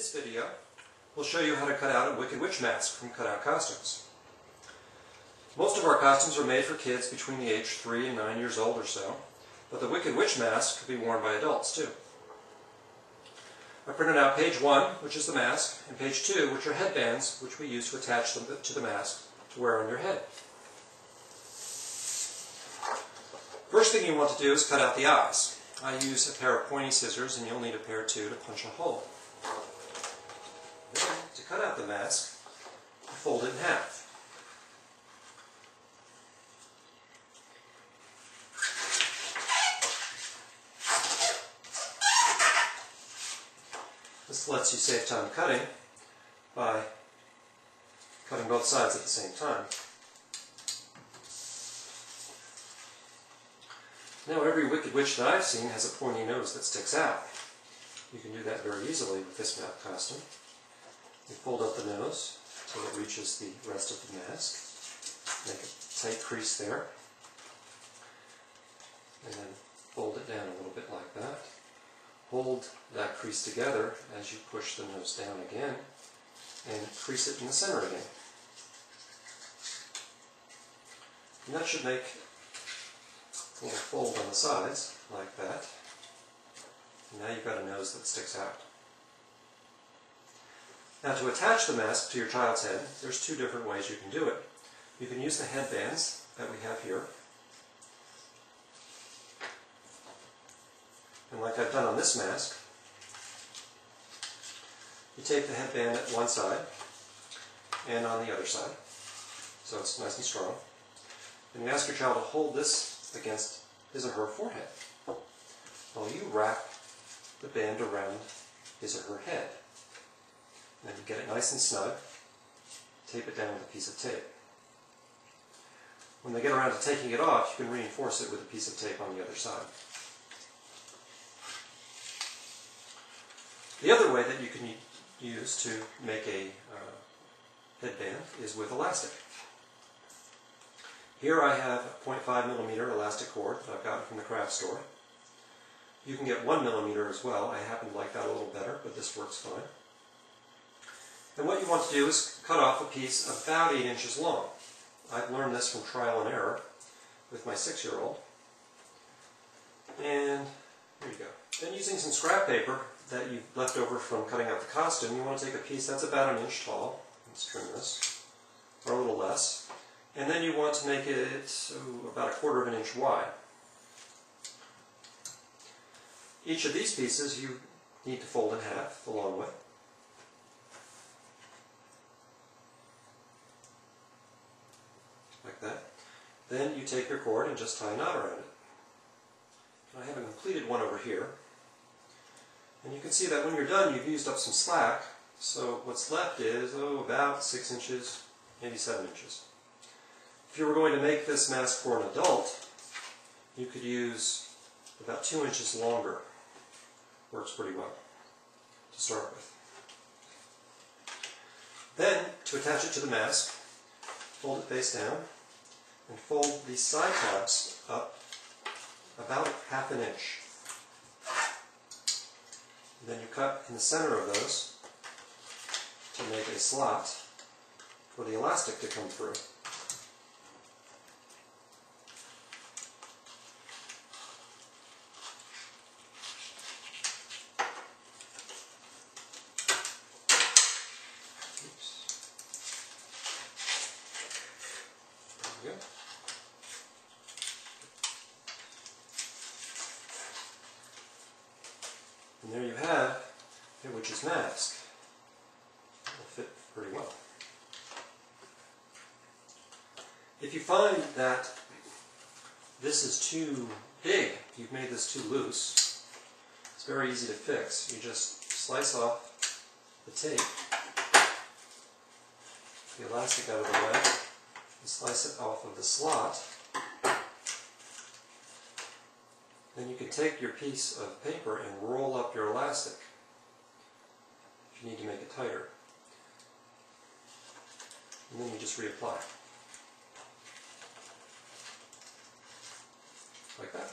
this video, we'll show you how to cut out a Wicked Witch mask from Cutout Costumes. Most of our costumes are made for kids between the age 3 and 9 years old or so, but the Wicked Witch mask can be worn by adults too. I printed out page 1, which is the mask, and page 2, which are headbands, which we use to attach them to the mask to wear on your head. First thing you want to do is cut out the eyes. I use a pair of pointy scissors, and you'll need a pair too to punch a hole. Then, to cut out the mask, you fold it in half. This lets you save time cutting by cutting both sides at the same time. Now every Wicked Witch that I've seen has a pointy nose that sticks out. You can do that very easily with this costume. You fold up the nose until it reaches the rest of the mask. Make a tight crease there. And then fold it down a little bit like that. Hold that crease together as you push the nose down again and crease it in the center again. And that should make a little fold on the sides, like that. And now you've got a nose that sticks out. Now to attach the mask to your child's head, there's two different ways you can do it. You can use the headbands that we have here. And like I've done on this mask, you tape the headband at one side and on the other side, so it's nice and strong. And you ask your child to hold this against his or her forehead while you wrap the band around his or her head. And you get it nice and snug, tape it down with a piece of tape. When they get around to taking it off, you can reinforce it with a piece of tape on the other side. The other way that you can use to make a headband is with elastic. Here I have a 0.5mm elastic cord that I've gotten from the craft store. You can get 1mm as well. I happen to like that a little better, but this works fine. And what you want to do is cut off a piece about 8 inches long. I've learned this from trial and error with my 6-year-old. And here you go. Then using some scrap paper that you've left over from cutting out the costume, you want to take a piece that's about 1 inch tall. Let's trim this, or a little less. And then you want to make it about 1/4 inch wide. Each of these pieces you need to fold in half the long way. Like that. Then you take your cord and just tie a knot around it. I have a completed one over here. And you can see that when you're done, you've used up some slack. So what's left is, about 6 inches, maybe 7 inches. If you were going to make this mask for an adult, you could use about 2 inches longer. Works pretty well to start with. Then, to attach it to the mask, fold it face down and fold the side tabs up about 1/2 inch. And then you cut in the center of those to make a slot for the elastic to come through. There we go. And there you have a witch's mask. It will fit pretty well. If you find that this is too big, you've made this too loose, it's very easy to fix. You just slice off the tape, the elastic out of the way, and slice it off of the slot. Then you can take your piece of paper and roll up your elastic if you need to make it tighter. And then you just reapply. Like that.